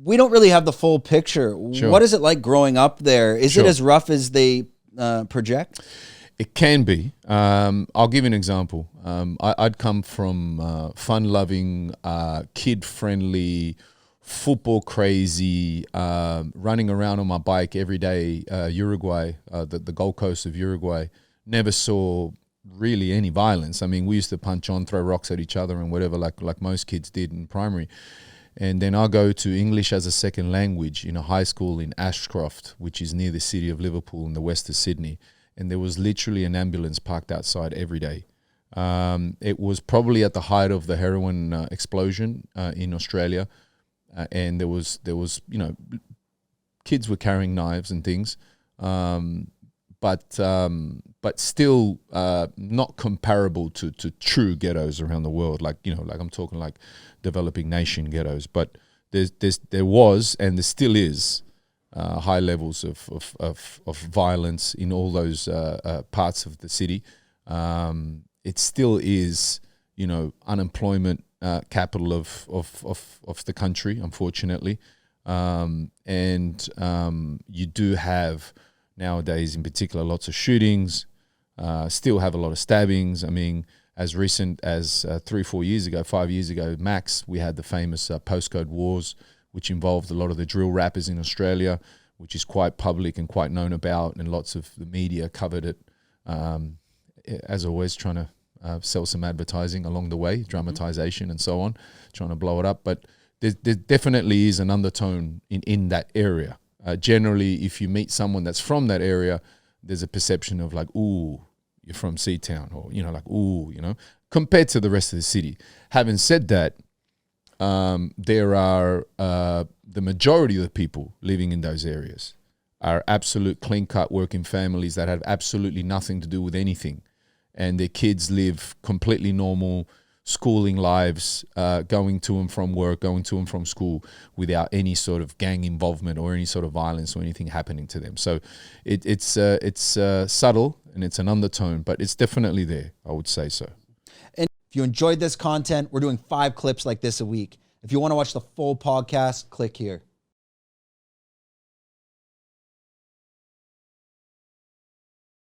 we don't really have the full picture. Sure. What is it like growing up there? Is it as rough as they project? It can be. I'll give you an example. I'd come from fun-loving, kid-friendly, football crazy, running around on my bike every day, Uruguay, the Gold Coast of Uruguay. Never saw really any violence. I mean, we used to punch on, throw rocks at each other and whatever, like most kids did in primary. And then I go to English as a second language in a high school in Ashcroft, which is near the city of Liverpool in the west of Sydney. And there was literally an ambulance parked outside every day. It was probably at the height of the heroin explosion in Australia. And there was, kids were carrying knives and things. But still not comparable to true ghettos around the world. Like I'm talking like developing nation ghettos. But there was and there still is high levels of violence in all those parts of the city. It still is, unemployment capital of the country, unfortunately. And you do have nowadays, in particular, lots of shootings, still have a lot of stabbings. I mean, as recent as 5 years ago, max, we had the famous postcode wars, which involved a lot of the drill rappers in Australia, which is quite public and quite known about, and lots of the media covered it, as always, trying to sell some advertising along the way, dramatization and so on, trying to blow it up. But there definitely is an undertone in that area. Generally, if you meet someone that's from that area, there's a perception of like, ooh, you're from Seatown, or, compared to the rest of the city. Having said that, there are the majority of the people living in those areas are absolute clean-cut working families that have absolutely nothing to do with anything. And their kids live completely normal schooling lives, going to and from work, going to and from school without any sort of gang involvement or any sort of violence or anything happening to them. So it's subtle and it's an undertone, but it's definitely there, I would say so. And if you enjoyed this content, we're doing 5 clips like this a week. If you want to watch the full podcast, click here.